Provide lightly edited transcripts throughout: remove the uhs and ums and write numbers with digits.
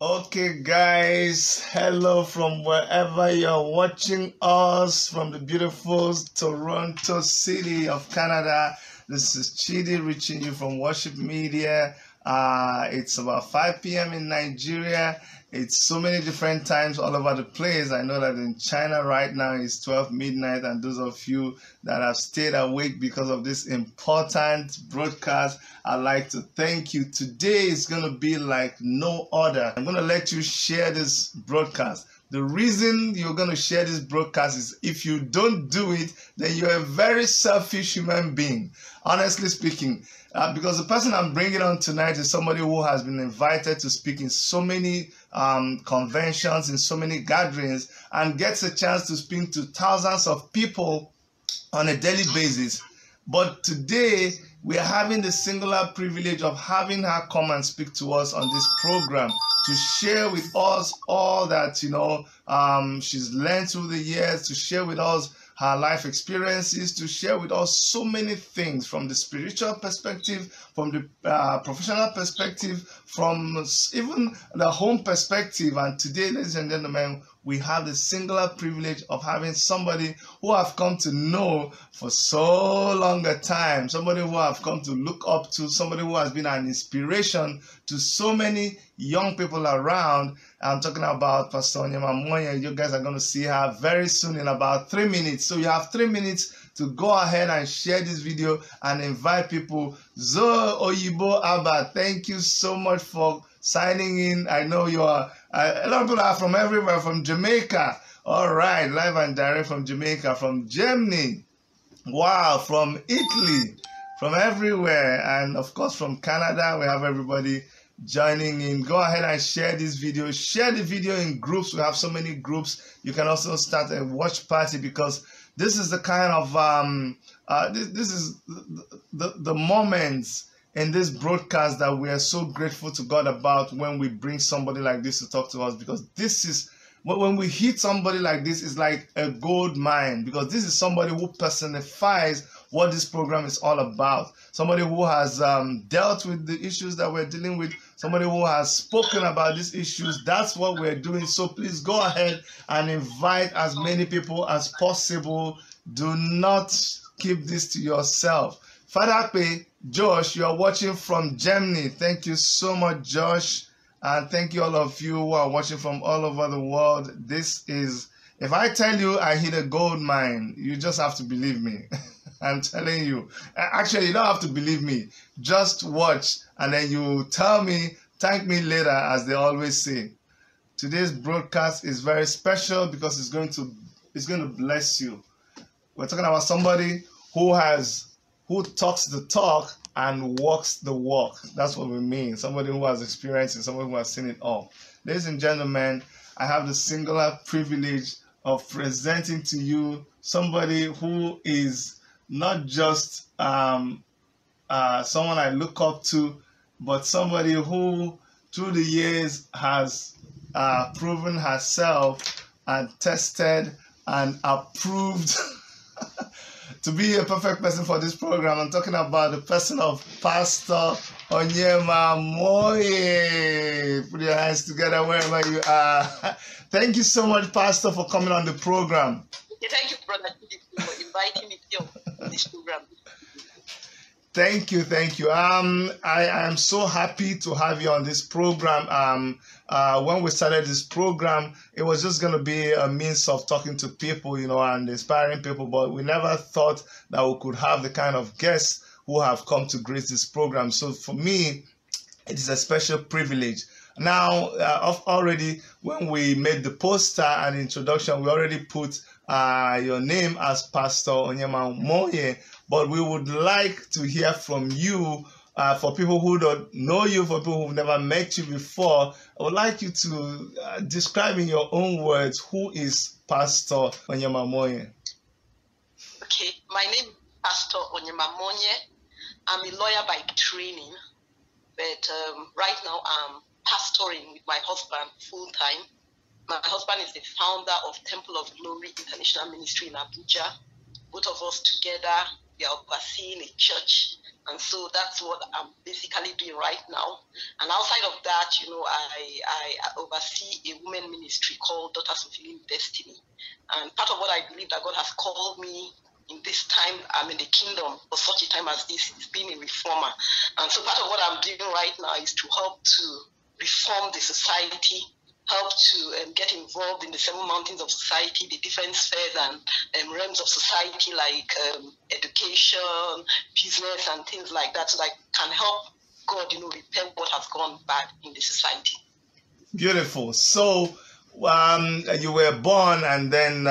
Okay, guys, hello from wherever you're watching us from the beautiful Toronto city of Canada. This is Chidi reaching you from Worshipmedia. It's about 5 p.m. in Nigeria. It's so many different times all over the place. I know that in China right now it's 12 midnight, and those of you that have stayed awake because of this important broadcast, I'd like to thank you. Today is going to be like no other. I'm going to let you share this broadcast. The reason you're going to share this broadcast is if you don't do it, then you're a very selfish human being, honestly speaking. Because the person I'm bringing on tonight is somebody who has been invited to speak in so many conventions, in so many gatherings, and gets a chance to speak to thousands of people on a daily basis. But today, we are having the singular privilege of having her come and speak to us on this program to share with us all that, she's learned through the years, to share with us her life experiences, to share with us so many things from the spiritual perspective, from the professional perspective, from even the home perspective. And today, ladies and gentlemen, we have the singular privilege of having somebody who I've come to know for so long a time, somebody who I've come to look up to, somebody who has been an inspiration to so many young people around. I'm talking about Pastor Onyema Monye. You guys are going to see her very soon in about 3 minutes. So you have 3 minutes to go ahead and share this video and invite people. Zo Oyibo Abba, thank you so much for signing in. I know you are, a lot of people are from everywhere, from Jamaica. All right, live and direct from Jamaica, from Germany. Wow, from Italy, from everywhere. And of course, from Canada, we have everybody joining in. Go ahead and share this video. Share the video in groups. We have so many groups. You can also start a watch party, because this is the kind of this is the moments in this broadcast that we are so grateful to God about when we bring somebody like this to talk to us, because this is when we hit somebody like this, it's like a gold mine, because this is somebody who personifies what this program is all about. Somebody who has dealt with the issues that we're dealing with, somebody who has spoken about these issues. That's what we're doing. So please go ahead and invite as many people as possible. Do not keep this to yourself. Fadape, Josh, you are watching from Germany. Thank you so much, Josh. And thank you all of you who are watching from all over the world. This is, if I tell you I hit a gold mine, you just have to believe me. I'm telling you. Actually, you don't have to believe me. Just watch, and then you tell me, thank me later, as they always say. Today's broadcast is very special because it's going to bless you. We're talking about somebody who talks the talk and walks the walk. That's what we mean. Somebody who has experienced it, somebody who has seen it all. Ladies and gentlemen, I have the singular privilege of presenting to you somebody who is not just someone I look up to, but somebody who through the years has proven herself and tested and approved to be a perfect person for this program. I'm talking about the person of Pastor Onyema Monye. Put your hands together wherever you are. Thank you so much, Pastor, for coming on the program. Thank you, Brother, for inviting me to this program. Thank you. I am so happy to have you on this program. When we started this program, it was just going to be a means of talking to people, and inspiring people. But we never thought that we could have the kind of guests who have come to grace this program. So for me, it is a special privilege. Now, already when we made the poster and introduction, we already put your name as Pastor Onyema Monye. But we would like to hear from you, for people who don't know you, for people who've never met you before. I would like you to describe in your own words, who is Pastor Onyema Monye? Okay, my name is Pastor Onyema Monye. I'm a lawyer by training, but right now I'm pastoring with my husband full-time. My husband is the founder of Temple of Glory International Ministry in Abuja. Both of us together, we are overseeing a church And so that's what I'm basically doing right now. And outside of that, I oversee a women ministry called Daughters of Healing Destiny. And part of what I believe that God has called me in this time, I'm in the kingdom for such a time as this, is being a reformer. And so part of what I'm doing right now is to help to reform the society, help to get involved in the 7 mountains of society, the different spheres and realms of society like education, business, and things like that, so that I can help God, repair what has gone bad in the society. Beautiful. So you were born and then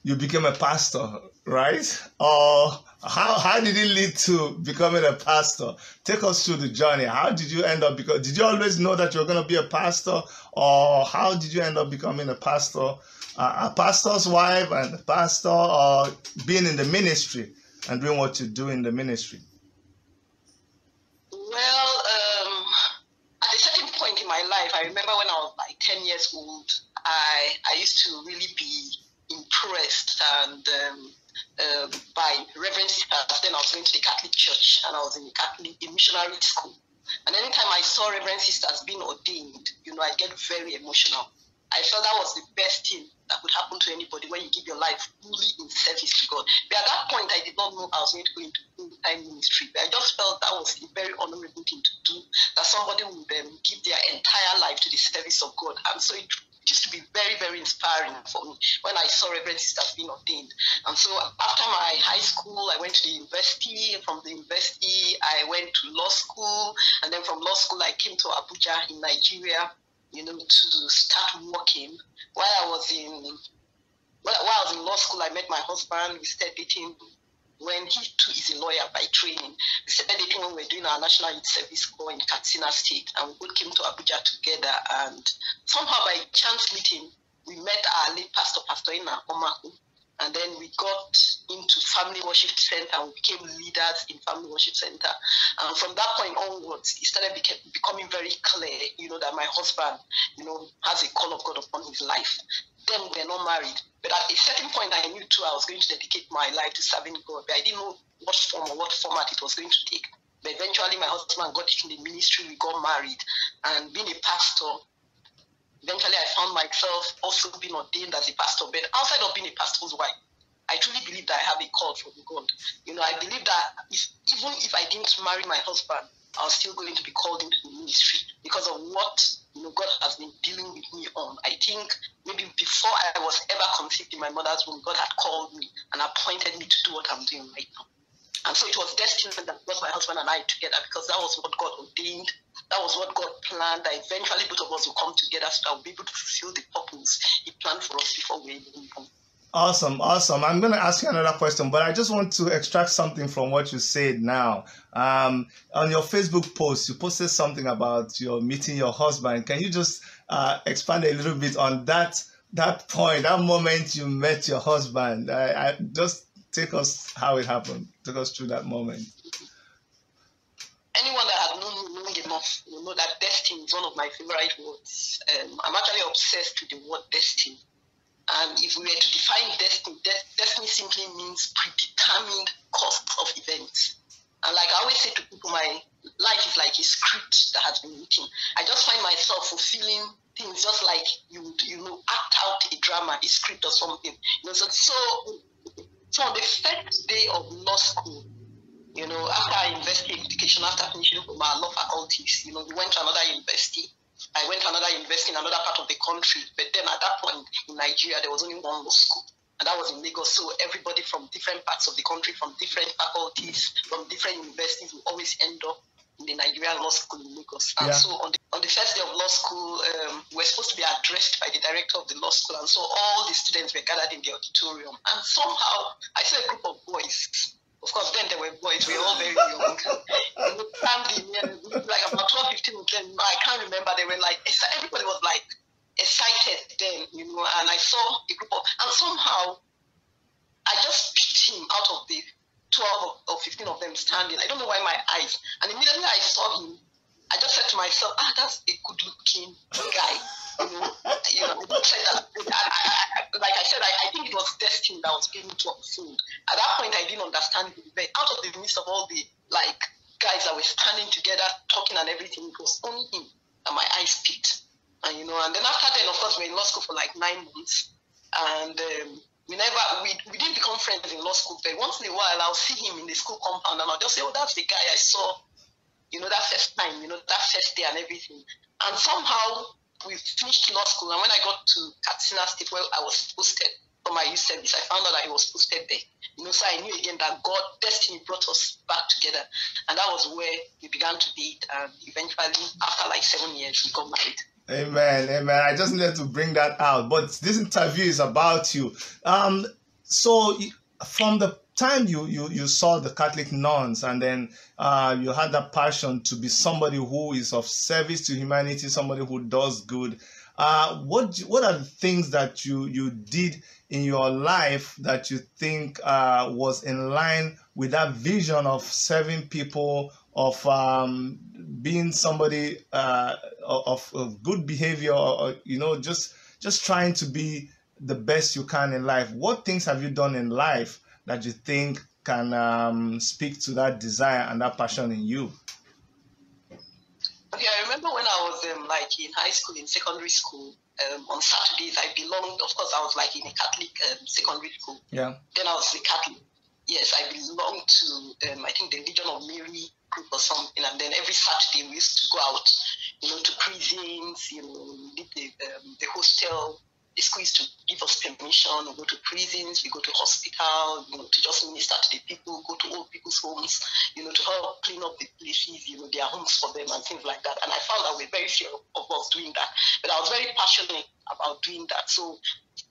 you became a pastor, right? Or how did it lead to becoming a pastor? Take us through the journey. How did you end up? Because did you always know that you were going to be a pastor, or how did you end up becoming a pastor, a pastor's wife and a pastor, or being in the ministry and doing what you do in the ministry? Well, at a certain point in my life, I remember when I was like 10 years old, I used to really be impressed and by Reverend Sisters. Then I was going to the Catholic Church and I was in a missionary school. And anytime I saw Reverend Sisters being ordained, I get very emotional. I felt that was the best thing that could happen to anybody when you give your life fully in service to God. But at that point, I did not know I was going to go into full-time ministry. But I just felt that was a very honorable thing to do, that somebody would give their entire life to the service of God. And so it used to be very, very inspiring for me when I saw Reverend Sisters being ordained. And so after my high school, I went to the university. From the university, I went to law school. And then from law school, I came to Abuja in Nigeria, to start working. While I was in law school, I met my husband. We started dating when he too is a lawyer by training. We started dating when we were doing our National Youth Service Corps in Katsina State, and we both came to Abuja together. And somehow by chance meeting, we met our late pastor, Pastor Onyema. And then we got into Family Worship Center and we became leaders in Family Worship Center. And from that point onwards, it started becoming very clear, that my husband, has a call of God upon his life. Then we were not married. But at a certain point, I knew too I was going to dedicate my life to serving God. But I didn't know what form or what format it was going to take. But eventually, my husband got in the ministry. We got married. And being a pastor, eventually, I found myself also being ordained as a pastor. But outside of being a pastor's wife, I truly believe that I have a call from God. I believe that even if I didn't marry my husband, I was still going to be called into the ministry because of what God has been dealing with me on. I think maybe before I was ever conceived in my mother's womb, God had called me and appointed me to do what I'm doing right now. And so it was destined that brought my husband and I together, because that was what God ordained. That was what God planned, that eventually both of us will come together so that we'll be able to fulfill the purpose He planned for us before we even born. Awesome. I'm going to ask you another question, but I just want to extract something from what you said now. On your Facebook post, you posted something about your meeting your husband. Can you just expand a little bit on that point, that moment you met your husband? I just take us how it happened. Take us through that moment. Anyone that has known me long enough will know that destiny is one of my favorite words. I'm actually obsessed with the word destiny. And if we were to define destiny simply means predetermined course of events. And like I always say to people, my life is like a script that has been written. I just find myself fulfilling things just like you act out a drama, a script or something. So on the first day of law school, after I invested in education, after finishing from our law faculties, we went to another university. I went to another university in another part of the country, but then at that point in Nigeria, there was only one law school, and that was in Lagos. So everybody from different parts of the country, from different faculties, from different universities, will always end up in the Nigerian law school in Lagos. And so on the first day of law school, we were supposed to be addressed by the director of the law school, and so all the students were gathered in the auditorium. And somehow, I saw a group of boys. Of course, then there were boys. We were all very young. Like about 12, 15 of them. I can't remember. They were like, everybody was like excited then, and I saw a group of, and somehow I just picked him out of the 12 or 15 of them standing. I don't know why my eyes. And immediately I saw him, I just said to myself, that's a good looking guy. Said that, like I said, I think it was destined that was going to unfold. At that point, I didn't understand it. But out of the midst of all the like guys that were standing together, talking and everything. It was only him, and my eyes picked. And and then after then, of course, we were in law school for like 9 months, and we didn't become friends in law school. But once in a while, I'll see him in the school compound, and I'll just say, "Oh, that's the guy I saw, that first time, that first day and everything." And somehow we finished law school, and when I got to Katsina State, where I was posted for my youth service, I found out that he was posted there. So I knew again that God, destiny brought us back together, and that was where we began to date. And eventually, after like 7 years, we got married. Amen, amen. I just needed to bring that out. But this interview is about you. So from the time you saw the Catholic nuns, and then you had that passion to be somebody who is of service to humanity, somebody who does good. What are the things that you did in your life that you think was in line with that vision of serving people, of being somebody of good behavior, or just trying to be the best you can in life? What things have you done in life that you think can speak to that desire and that passion in you? Okay, I remember when I was like in high school, in secondary school, on Saturdays I belonged, of course I was like in a Catholic secondary school. Yeah. Then I was a Catholic. Yes, I belonged to, I think the Legion of Mary group or something. And then every Saturday we used to go out, to prisons, the hostel. The school used to give us permission. We go to prisons, we go to hospital, to just minister to the people, go to old people's homes, to help clean up the places, their homes for them and things like that. And I found that we're very few of us doing that. But I was very passionate about doing that. So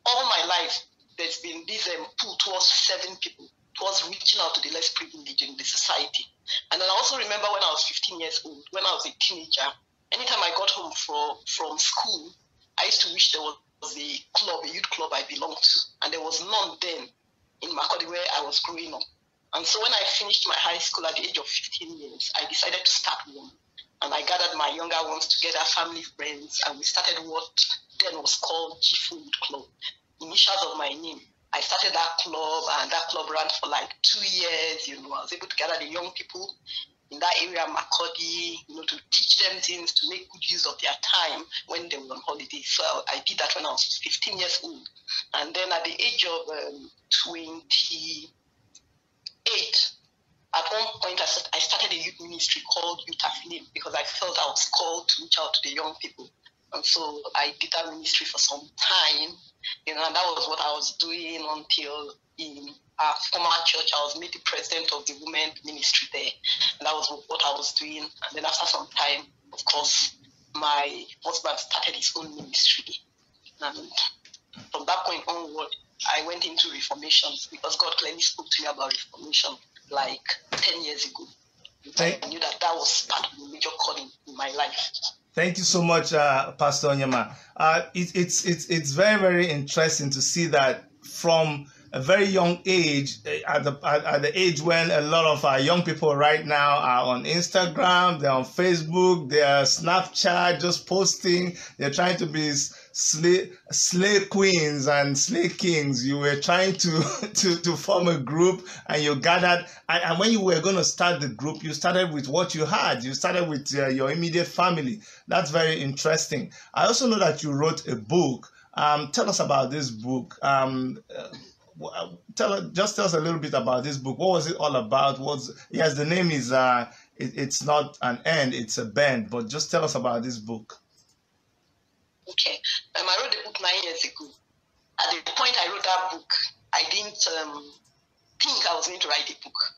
all my life, there's been this pull towards serving people, towards reaching out to the less privileged in the society. And then I also remember when I was 15 years old, when I was a teenager, anytime I got home from school, I used to wish there was a club, a youth club I belonged to. And there was none then in Makurdi where I was growing up. And so when I finished my high school at the age of 15 years, I decided to start one. And I gathered my younger ones together, family, friends, and we started what then was called G4 Youth Club, initials of my name. I started that club, and that club ran for like 2 years. I was able to gather the young people in that area, Makurdi, to teach them things, to make good use of their time when they were on holiday. So I did that when I was 15 years old. And then at the age of 28, at one point I started a youth ministry called Youth Aflame, because I felt I was called to reach out to the young people. And so I did that ministry for some time, and that was what I was doing until in our former church, I was made the president of the women ministry there. And that was what I was doing. And then after some time, of course, my husband started his own ministry. And from that point onward, I went into Reformation, because God clearly spoke to me about Reformation like 10 years ago. I knew that was part of the major calling in my life. Thank you so much, Pastor Onyema. It's very, very interesting to see that from a very young age, at the age when a lot of our young people right now are on Instagram, they're on Facebook, they're Snapchat, just posting, they're trying to be slay queens and slay kings. You were trying to form a group, and you gathered, and when you were going to start the group, you started with what you had. You started with your immediate family. That's very interesting. I also know that you wrote a book. Tell us about this book. Tell us a little bit about this book. What was it all about? Yes, the name is it's not an end, it's a bend, but just tell us about this book. Okay, I wrote the book 9 years ago. At the point I wrote that book, I didn't think I was going to write a book.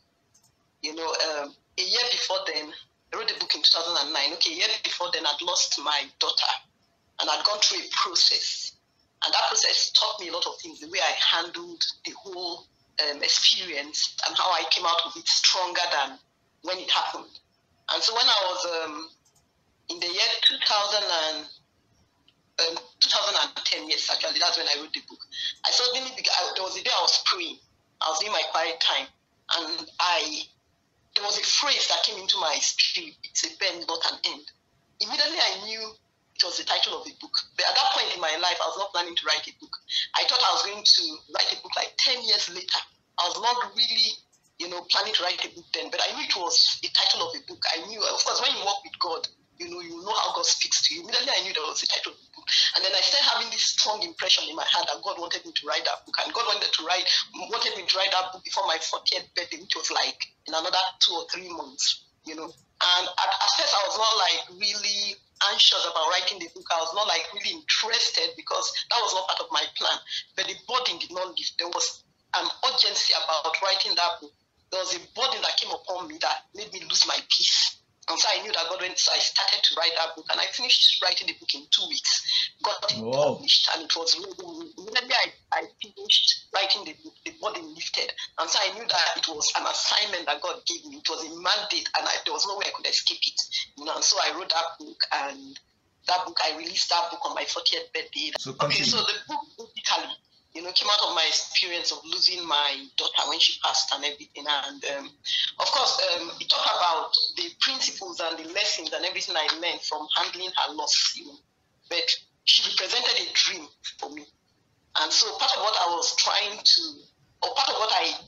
A year before then, I wrote the book in 2009. Okay, a year before then, I'd lost my daughter, and I'd gone through a process. And that process taught me a lot of things, the way I handled the whole experience, and how I came out of it stronger than when it happened. And so when I was in the year 2010, yes, actually, that's when I wrote the book. I suddenly there was a day I was praying. I was in my quiet time, and there was a phrase that came into my spirit. It's a bend, not an end. Immediately I knew it was the title of the book. But at that point in my life, I was not planning to write a book. I thought I was going to write a book like 10 years later. I was not really planning to write a book then, but I knew it was a title of a book. I knew, of course, when you work with God, you know how God speaks to you. Immediately I knew there was a title of the book. And then I started having this strong impression in my heart that God wanted me to write that book. And God wanted me to write that book before my 40th birthday, which was like in another 2 or 3 months, And at first I was not like really anxious about writing the book. I was not like really interested because that was not part of my plan. But the burden did not leave. There was an urgency about writing that book. There was a burden that came upon me that made me lose my peace. And so I knew that God went, so I started to write that book, and I finished writing the book in 2 weeks. Got it published, and it was really, immediately I finished writing the book, the burden lifted. And so I knew that it was an assignment that God gave me. It was a mandate, and there was no way I could escape it. And so I wrote that book, and I released that book on my 40th birthday. So the book basically, came out of my experience of losing my daughter when she passed and everything. And of course, it talked about the principles and the lessons and everything I learned from handling her loss. But she represented a dream for me. And so part of what I was trying to, or part of what I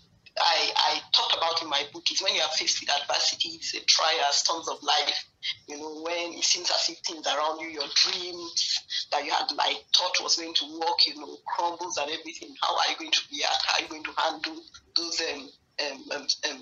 talked about in my book is when you are faced with adversities, trials, storms of life, when it seems as if things around you, your dreams that you had like thought was going to work, crumbles and everything. How are you going to react? How are you going to handle those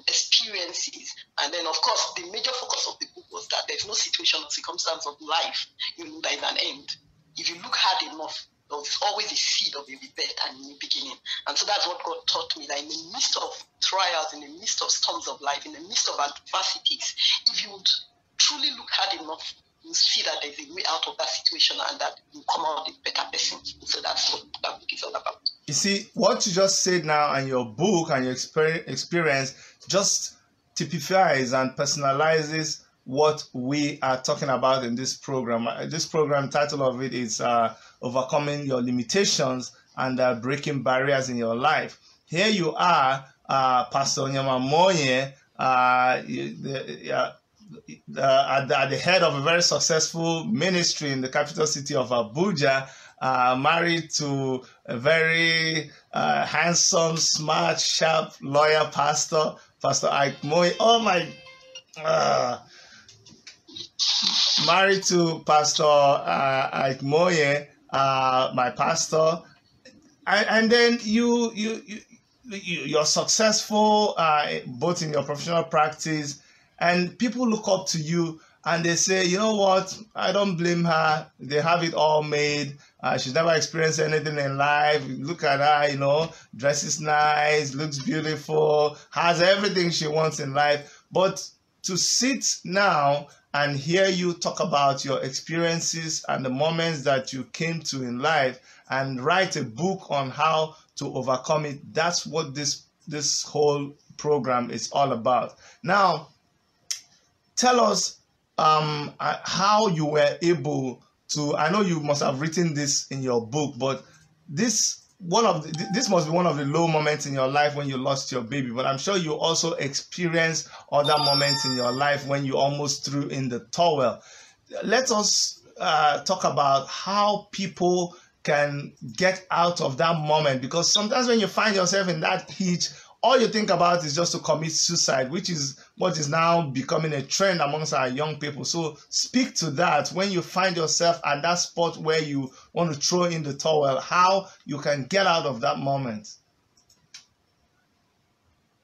experiences? And then, of course, the major focus of the book was that there's no situation or circumstance of life, that is an end. If you look hard enough, there's always a seed of a rebirth and a new beginning. And so that's what God taught me, that in the midst of trials, in the midst of storms of life, in the midst of adversities, if you would truly look hard enough, you see that there's a way out of that situation and that you come out a better person. So that's what that book is all about. You see, what you just said now and your book and your experience just typifies and personalizes what we are talking about in this program. This program, title of it is Overcoming Your Limitations and Breaking Barriers in Your Life. Here you are, Pastor Onyema Monye, at the head of a very successful ministry in the capital city of Abuja, married to a very handsome, smart, sharp lawyer pastor, Pastor Monye. Oh my! Married to Pastor Monye, my pastor, and then you're successful both in your professional practice, and people look up to you and they say, you know what, I don't blame her. They have it all made. She's never experienced anything in life. Look at her, dresses nice, looks beautiful, has everything she wants in life. But to sit now and hear you talk about your experiences and the moments that you came to in life and write a book on how to overcome it, that's what this whole program is all about. Now, tell us how you were able to, I know you must have written this in your book, but this must be one of the low moments in your life when you lost your baby, but I'm sure you also experienced other moments in your life when you almost threw in the towel. Let us talk about how people can get out of that moment, because sometimes when you find yourself in that heat, all you think about is just to commit suicide, which is what is now becoming a trend amongst our young people. So speak to that. When you find yourself at that spot where you want to throw in the towel, how you can get out of that moment.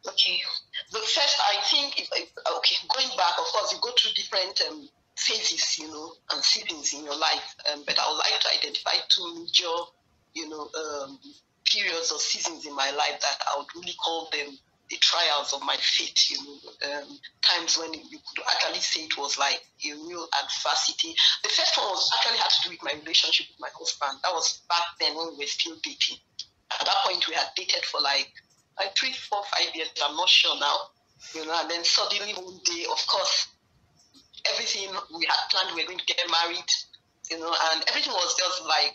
Okay. The first, I think, going back, of course, you go through different phases, and seasons in your life. But I would like to identify 2 major, periods or seasons in my life that I would really call them the trials of my faith, times when you could actually say it was like a real adversity. The first one was actually had to do with my relationship with my husband. That was back then when we were still dating. At that point, we had dated for like 3, 4, 5 years. I'm not sure now, and then suddenly one day, of course, everything we had planned, we were going to get married, and everything was just like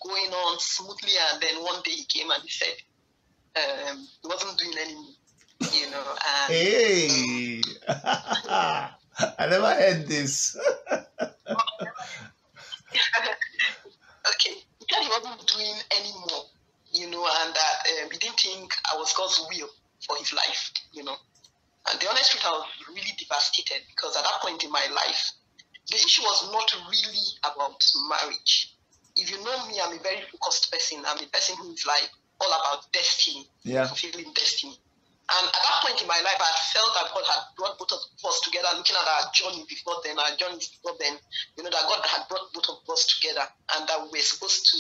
going on smoothly. And then one day he came and he said he wasn't doing anymore, And, hey, I never heard this. Okay, he said he wasn't doing anymore, and that he didn't think I was God's will for his life, And the honest truth, I was really devastated because at that point in my life, the issue was not really about marriage. If you know me, I'm a very focused person. I'm a person who is like all about destiny, fulfilling destiny. And at that point in my life, I felt that God had brought both of us together, looking at our journey before then, that God had brought both of us together, and that we were supposed to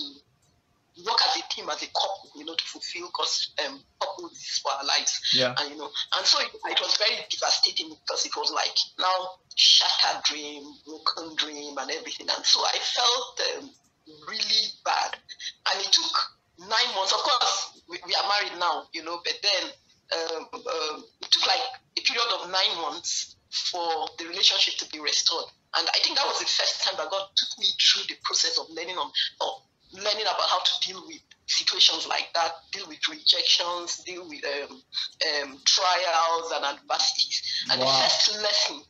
work as a team, as a couple, to fulfill God's purposes for our lives. Yeah. And so it was very devastating because it was like now shattered dream, broken dream, and everything. And so I felt really bad. And it took 9 months. Of course, we are married now, but then it took like a period of 9 months for the relationship to be restored. And I think that was the first time that God took me through the process of learning about how to deal with situations like that, deal with rejections, deal with trials and adversities. And the first lesson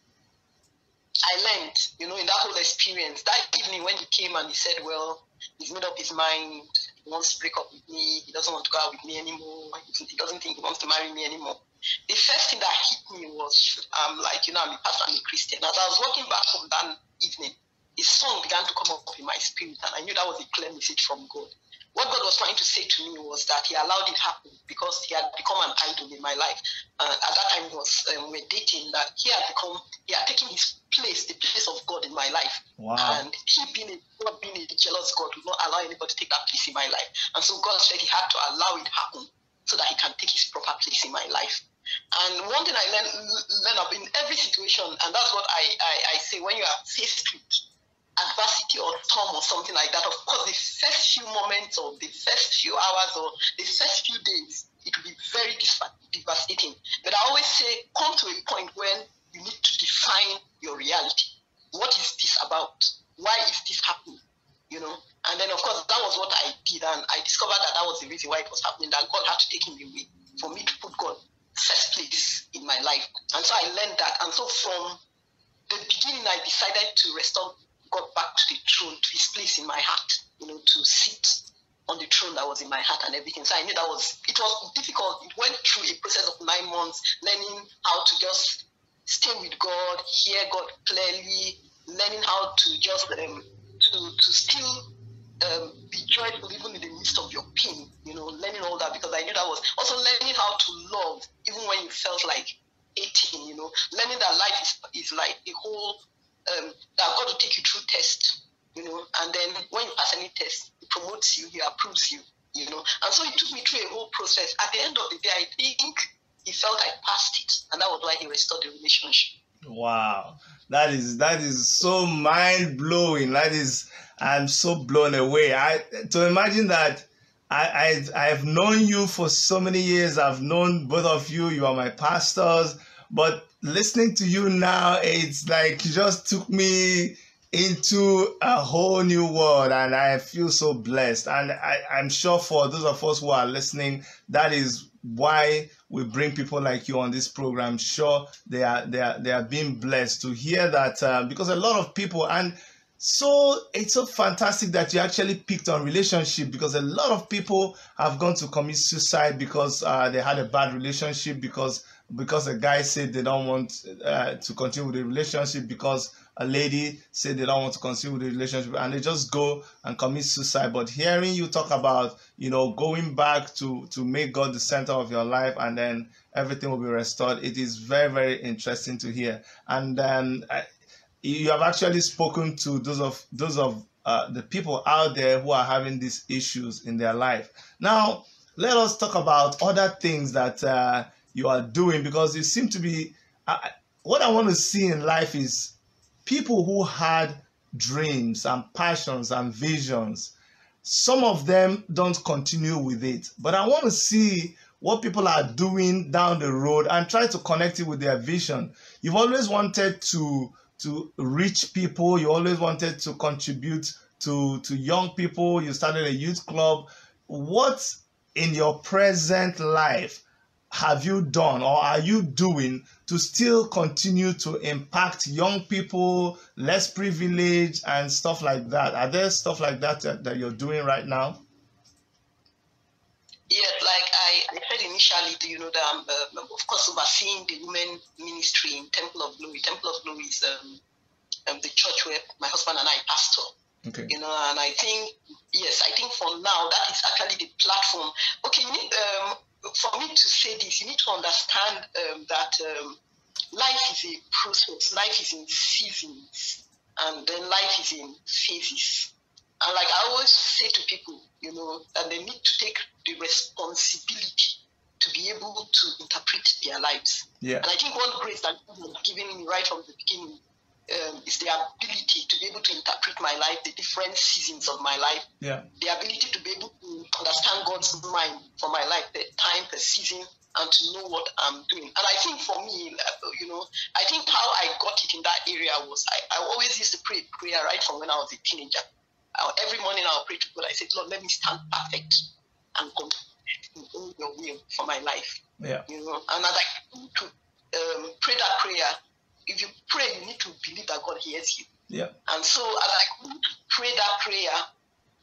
I learned, in that whole experience, that evening when he came and he said, well, he's made up his mind, he wants to break up with me, he doesn't want to go out with me anymore, he doesn't think he wants to marry me anymore. The first thing that hit me was, I'm a pastor, I'm a Christian. As I was walking back from that evening, a song began to come up in my spirit, and I knew that was a clear message from God. What God was trying to say to me was that he allowed it happen because he had become an idol in my life. At that time, we were dating, that he had taken his place, the place of God in my life. Wow. And he being a jealous God, would not allow anybody to take that place in my life. And so God said he had to allow it happen so that he can take his proper place in my life. And one thing I learn up in every situation, and that's what I say, when you are faced with adversity or storm or something like that, of course, the first few moments or the first few hours or the first few days, it will be very devastating. But I always say, come to a point when you need to define your reality. What is this about? Why is this happening? And then, of course, that was what I did. And I discovered that was the reason why it was happening, that God had to take him away for me to put God first place in my life. And so I learned that. And so from the beginning, I decided to restore God back to the throne, to his place in my heart, to sit on the throne that was in my heart and everything. So I knew it was difficult. It went through a process of 9 months, learning how to just stay with God, hear God clearly, learning how to just to still be joyful even in the midst of your pain, learning all that, because I knew that was also learning how to love even when you felt like 18, learning that life is like a whole that God will take you through tests, and then when you pass any test, he promotes you, he approves you, and so he took me through a whole process. At the end of the day, I think he felt I passed it, and that was why he restored the relationship. Wow, that is so mind blowing. I'm so blown away. To imagine that I've known you for so many years. I've known both of you. You are my pastors, but listening to you now, it's like you just took me into a whole new world, and I feel so blessed. And I'm sure for those of us who are listening, that is why we bring people like you on this program. Sure, they are being blessed to hear that, because a lot of people, and so it's so fantastic that you actually picked on relationship, because a lot of people have gone to commit suicide because they had a bad relationship, because a guy said they don't want to continue with the relationship, because a lady said they don't want to continue with the relationship, and they just go and commit suicide. But hearing you talk about, going back to make God the center of your life, and then everything will be restored, it is very, very interesting to hear. And you have actually spoken to those of the people out there who are having these issues in their life. Now, let us talk about other things that you are doing, because you seem to be, what I want to see in life is people who had dreams and passions and visions. Some of them don't continue with it, but I want to see what people are doing down the road and try to connect it with their vision. You've always wanted to reach people. You always wanted to contribute to young people. You started a youth club. What in your present life have you done or are you doing to still continue to impact young people, less privileged, and stuff like that? Are there stuff like that that you're doing right now? Yeah, like I said initially, of course, overseeing the women ministry in Temple of Glory. Temple of Glory is the church where my husband and I pastor. Okay. And I think for now that is actually the platform. Okay, you need for me to say this, you need to understand that life is a process. Life is in seasons, and then life is in phases. And like I always say to people, that they need to take the responsibility to be able to interpret their lives. Yeah. And I think one grace that God has given me right from the beginning is the ability to be able to interpret my life, the different seasons of my life. Yeah. The ability to be able to understand God's mind for my life, the time, the season, and to know what I'm doing. And I think for me, I think how I got it in that area was I always used to pray prayer right from when I was a teenager. Every morning I'll pray to God. I said, Lord, let me stand perfect and complete in all your will for my life. Yeah. And as I to pray that prayer, if you pray, you need to believe that God hears you. Yeah. And so as I pray that prayer,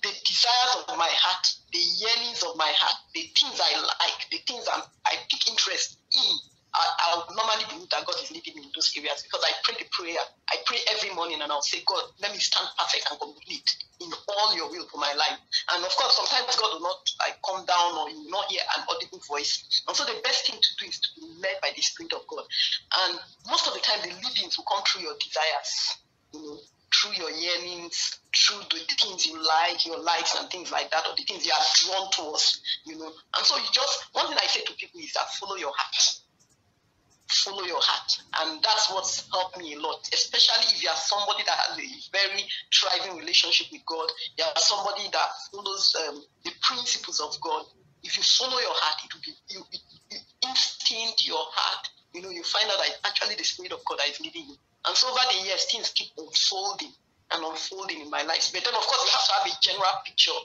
the desires of my heart, the yearnings of my heart, the things I like, the things I take interest in, I'll normally believe that God is leading me in those areas because I pray the prayer. I pray every morning and I'll say, God, let me stand perfect and complete in all your will for my life. And of course, sometimes God will not come down or you will not hear an audible voice. And so the best thing to do is to be led by the Spirit of God. And most of the time, the leadings will come through your desires, through your yearnings, through the things you like, your likes and things like that, or the things you are drawn towards, And so one thing I say to people is that follow your heart. Follow your heart, and that's what's helped me a lot, especially if you are somebody that has a very thriving relationship with God. You are somebody that follows the principles of God. If you follow your heart, it will be you instinct your heart. You find out that actually the Spirit of God is leading you. And so over the years, things keep unfolding in my life. But then, of course, you have to have a general picture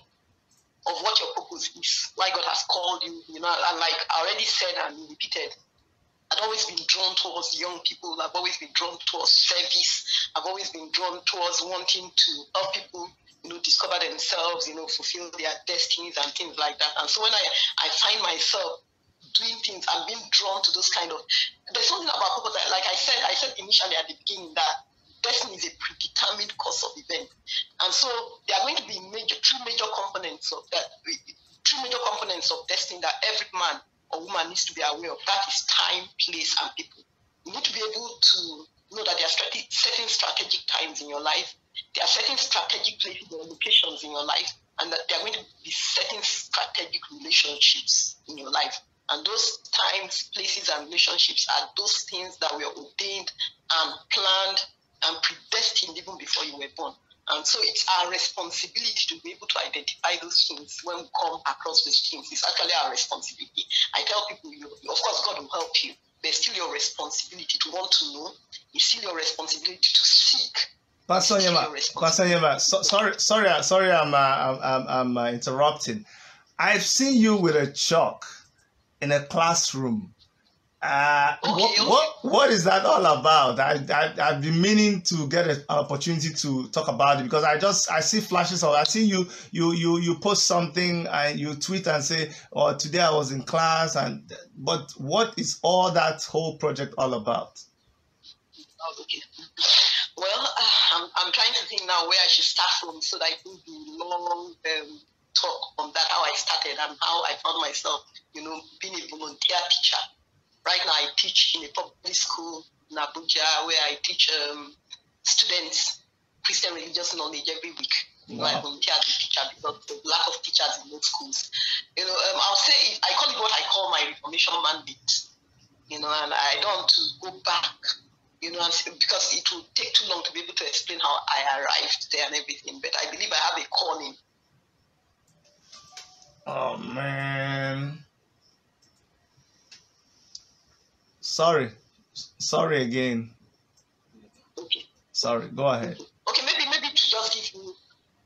of what your purpose is, why God has called you. And like I already said and repeated, I've always been drawn towards young people. I've always been drawn towards service. I've always been drawn towards wanting to help people, discover themselves, fulfill their destinies and things like that. And so when I find myself doing things, I'm being drawn to those kind of. There's something about purpose. Like I said initially at the beginning that destiny is a predetermined course of event. And so there are going to be three major components of that. Three major components of destiny that every man or woman needs to be aware of. That is time, place, and people. You need to be able to know that there are certain strategic times in your life. There are certain strategic places or locations in your life, and that there are going to be certain strategic relationships in your life. And those times, places, and relationships are those things that were ordained and planned and predestined even before you were born. And so it's our responsibility to be able to identify those things when we come across those things. It's actually our responsibility. I tell people, of course, God will help you, but it's still your responsibility to want to know. It's still your responsibility to seek. Pastor Onyema, sorry, I'm interrupting. I've seen you with a chalk in a classroom. What is that all about? I've been meaning to get an opportunity to talk about it because I see flashes of. I see you post something and you tweet and say, "Oh, today I was in class," but what is all that whole project all about? Okay. Well, I'm trying to think now where I should start from so that I can do long talk on that, how I started and how I found myself, being a volunteer teacher. Right now, I teach in a public school in Abuja where I teach students Christian religious knowledge every week. Wow. I volunteer as a teacher because the lack of teachers in most schools. I'll say I call it what I call my reformation mandate. And I don't want to go back, because it will take too long to be able to explain how I arrived there and everything. But I believe I have a calling. Oh man. Sorry again. Okay. Sorry, go ahead. Okay, maybe to just give you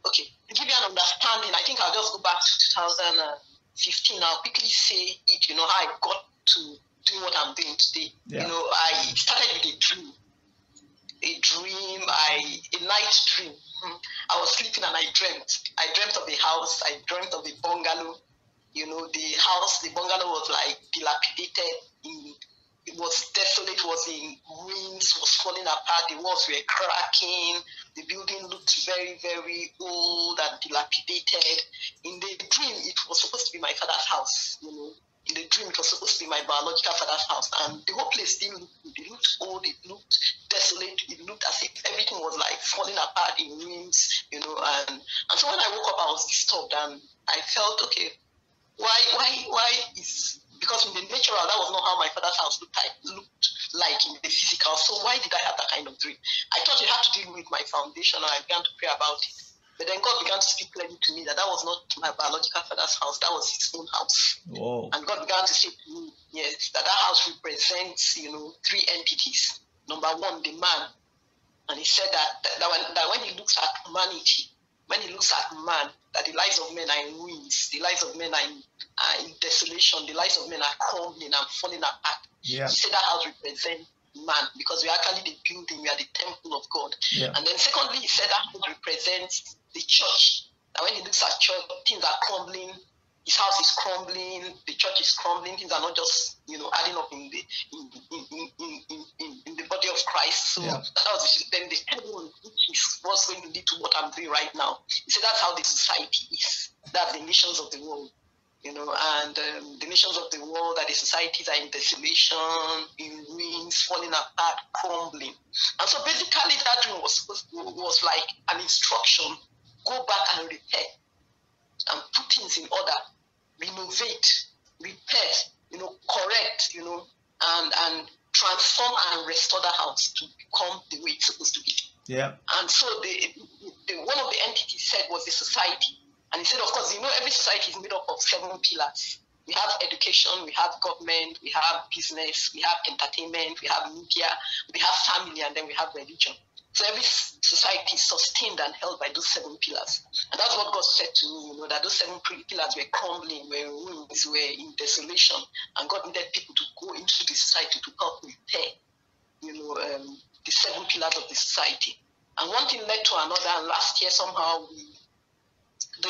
an understanding, I think I'll just go back to 2015. I'll quickly say it, how I got to doing what I'm doing today. Yeah. I started with a dream, a night dream. I was sleeping and I dreamt of a house, I dreamt of a bungalow, The house, the bungalow was like dilapidated. It was desolate, was in ruins, was falling apart, the walls were cracking, the building looked very, very old and dilapidated. In the dream, it was supposed to be my father's house, In the dream, it was supposed to be my biological father's house. And the whole place didn't look good. It looked old, it looked desolate, it looked as if everything was like falling apart in ruins, And so when I woke up, I was disturbed and I felt, okay, why is, because in the natural, that was not how my father's house looked like in the physical. So why did I have that kind of dream? I thought it had to deal with my foundation, and I began to pray about it. But then God began to speak clearly to me that was not my biological father's house, that was his own house. Whoa. And God began to say to me, yes, that house represents, 3 entities. Number one, the man. And he said that when he looks at humanity, when he looks at man, that the lives of men are in ruins, the lives of men are in desolation, the lives of men are crumbling and falling apart. Yeah. He said that house represents man, because we are actually the building, we are the temple of God. Yeah. And then secondly, he said that house represents the church. That when he looks at church, things are crumbling, his house is crumbling, the church is crumbling, things are not just adding up in the body of Christ. So that was then the third one, which is what's going to lead to what I'm doing right now. He said that's how the society is. That's the nations of the world. And the nations of the world, that the societies are in desolation, in ruins, falling apart, crumbling. And so basically that dream was like an instruction: go back and repair and put things in order, renovate, repair, correct, and transform and restore the house to become the way it's supposed to be. Yeah. And so one of the entities said was the society. And he said, of course, every society is made up of 7 pillars. We have education, we have government, we have business, we have entertainment, we have media, we have family, and then we have religion. So every society is sustained and held by those 7 pillars. And that's what God said to me, that those 7 pillars were crumbling, were in ruins, were in desolation. And God needed people to go into the society to help repair, the 7 pillars of the society. And one thing led to another, and last year somehow the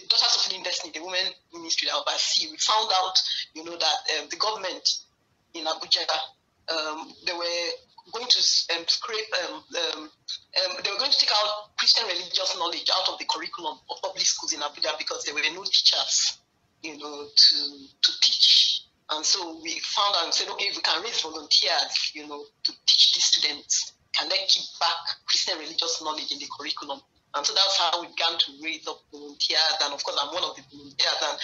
Daughters of Healing Destiny, the women ministry that I oversee, we found out, that the government in Abuja, they were going to scrape, they were going to take out Christian religious knowledge out of the curriculum of public schools in Abuja because there were no teachers, to teach. And so we found out and said, okay, if we can raise volunteers, to teach these students, can they keep back Christian religious knowledge in the curriculum? And so that's how we began to raise up volunteers. And of course, I'm one of the volunteers. And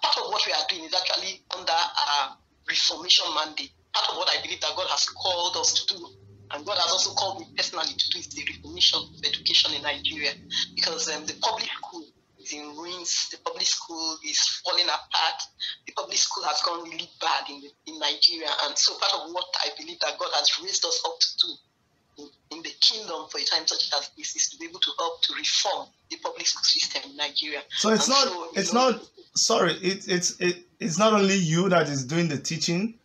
part of what we are doing is actually under our reformation mandate. Part of what I believe that God has called us to do, and God has also called me personally to do, is the reformation of education in Nigeria. Because the public school is in ruins, the public school is falling apart, the public school has gone really bad in Nigeria. And so part of what I believe that God has raised us up to do in the kingdom for a time such as this is to be able to help to reform the public school system in Nigeria. So it's it's not only you that is doing the teaching.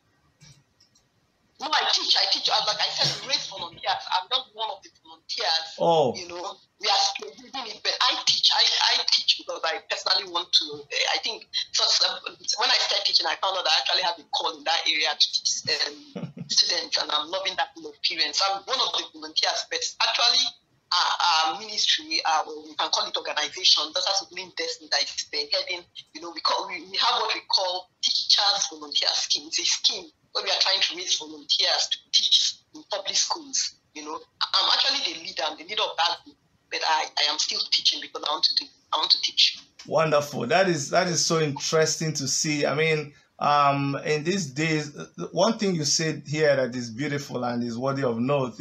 No, I teach. Like I said, we raise volunteers. I'm not one of the volunteers. Oh. We are doing it, but I teach. I teach because I personally want to. I think when I started teaching, I found out I actually have a call in that area to teach students, and I'm loving that experience. I'm one of the volunteers, but actually our ministry, we can call it organization, Daughters of Healing Destiny, that is spearheading. We have what we call teachers volunteer scheme. It's a scheme where we are trying to raise volunteers to teach in public schools. I'm actually the leader. I'm the leader of that group, but I am still teaching because I want to teach. Wonderful. That is so interesting to see. I mean, in these days, one thing you said here that is beautiful and is worthy of note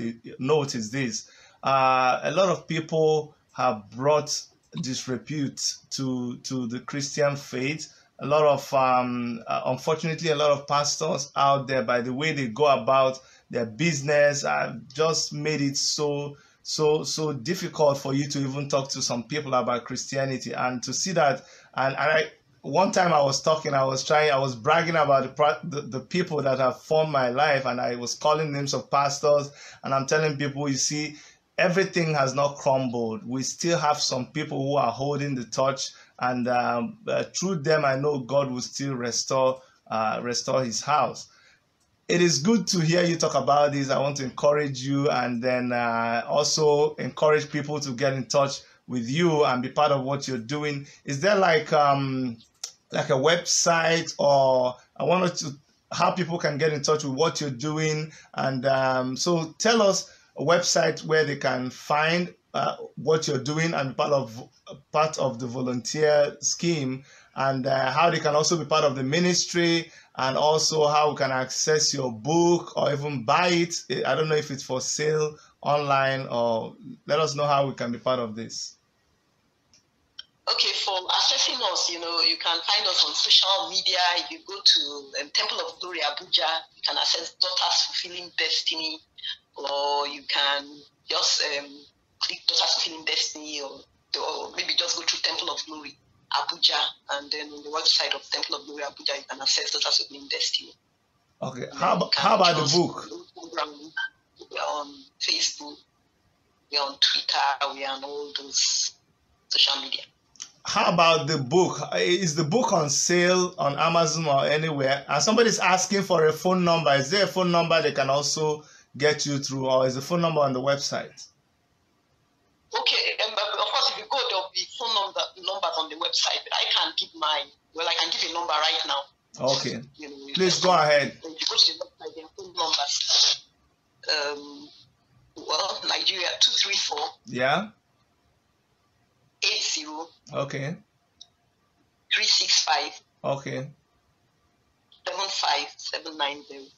is this. A lot of people have brought disrepute to the Christian faith. A lot of, unfortunately, a lot of pastors out there, by the way they go about their business, have just made it so difficult for you to even talk to some people about Christianity. And to see that, one time I was bragging about the people that have formed my life, and I was calling names of pastors, and I'm telling people, you see, everything has not crumbled. We still have some people who are holding the torch and through them, I know God will still restore His house. It is good to hear you talk about this. I want to encourage you, and then also encourage people to get in touch with you and be part of what you're doing. Is there like a website, or I wanted to how people can get in touch with what you're doing? And so tell us a website where they can find what you're doing and be part of the volunteer scheme, and how they can also be part of the ministry, and also how we can access your book or even buy it. I don't know if it's for sale online, or let us know how we can be part of this. Okay, for accessing us, you can find us on social media. If you go to Temple of Glory Abuja, you can access Daughters Fulfilling Destiny, or you can just click Daughters Fulfilling Destiny, or maybe just go to Temple of Glory Abuja, and then on the website of Temple of Glory Abuja, you can access Daughters Fulfilling Destiny. Okay, how about the book? We are on Facebook, we are on Twitter, we are on all those social media. How about the book? Is the book on sale on Amazon or anywhere? And somebody's asking for a phone number. Is there a phone number they can also get you through, or is the phone number on the website? Okay, of course, if you go, there'll be phone numbers on the website. But I can give a number right now. Okay. Please go ahead. If you go to the website, there are phone numbers. Nigeria 234. Yeah. 80. Okay. 365. Okay. 75790.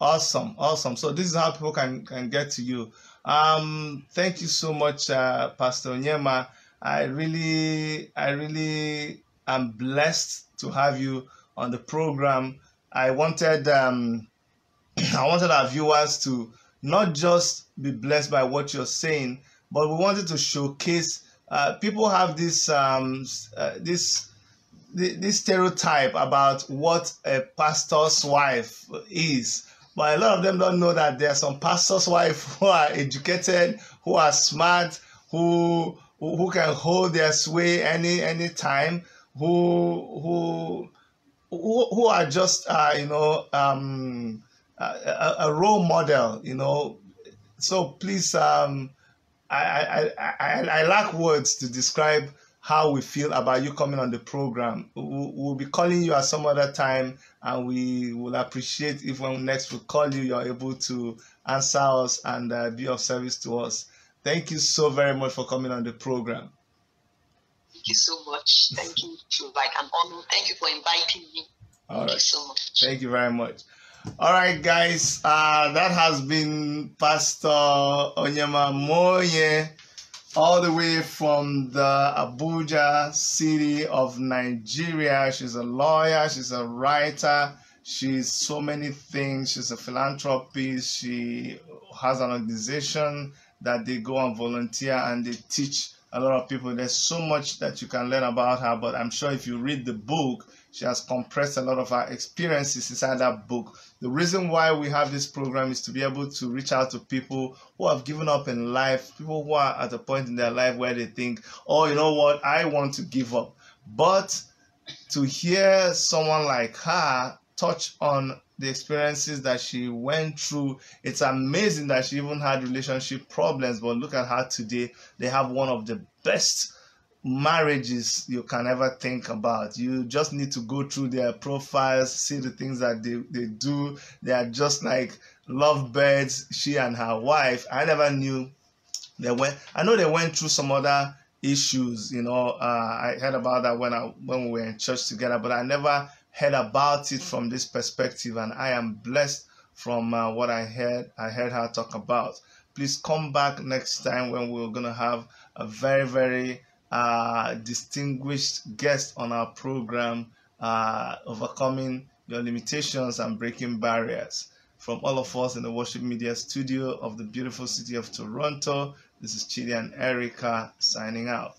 Awesome. So this is how people can get to you. Thank you so much, Pastor Onyema. I really am blessed to have you on the program. I wanted our viewers to not just be blessed by what you're saying, but we wanted to showcase. People have this stereotype about what a pastor's wife is, but a lot of them don't know that there are some pastors' wives who are educated, who are smart, who can hold their sway any time, who are just a role model. So please, I lack words to describe how we feel about you coming on the program. We'll be calling you at some other time, and we will appreciate if when next we call you, you're able to answer us and be of service to us. Thank you so very much for coming on the program. Thank you so much. Thank you. Like an honor. Thank you for inviting me. Thank you so much. Thank you very much. All right, guys. That has been Pastor Onyema Monye, all the way from the Abuja city of Nigeria. She's a lawyer. She's a writer. She's so many things. She's a philanthropist. She has an organization that they go and volunteer and they teach a lot of people. There's so much that you can learn about her, but I'm sure if you read the book, she has compressed a lot of her experiences inside that book. The reason why we have this program is to be able to reach out to people who have given up in life, people who are at a point in their life where they think, oh, you know what, I want to give up. But to hear someone like her touch on the experiences that she went through, it's amazing that she even had relationship problems, but look at her today. They have one of the best marriages you can ever think about. You just need to go through their profiles, see the things that they do. They are just like lovebirds, she and her wife. I never knew I know they went through some other issues, I heard about that when we were in church together, but I never heard about it from this perspective, and I am blessed from what I heard her talk about. Please come back next time when we're going to have a very, very distinguished guest on our program, overcoming your limitations and breaking barriers. From all of us in the Worshipmedia studio of the beautiful city of Toronto, this is Chidi and Erica signing out.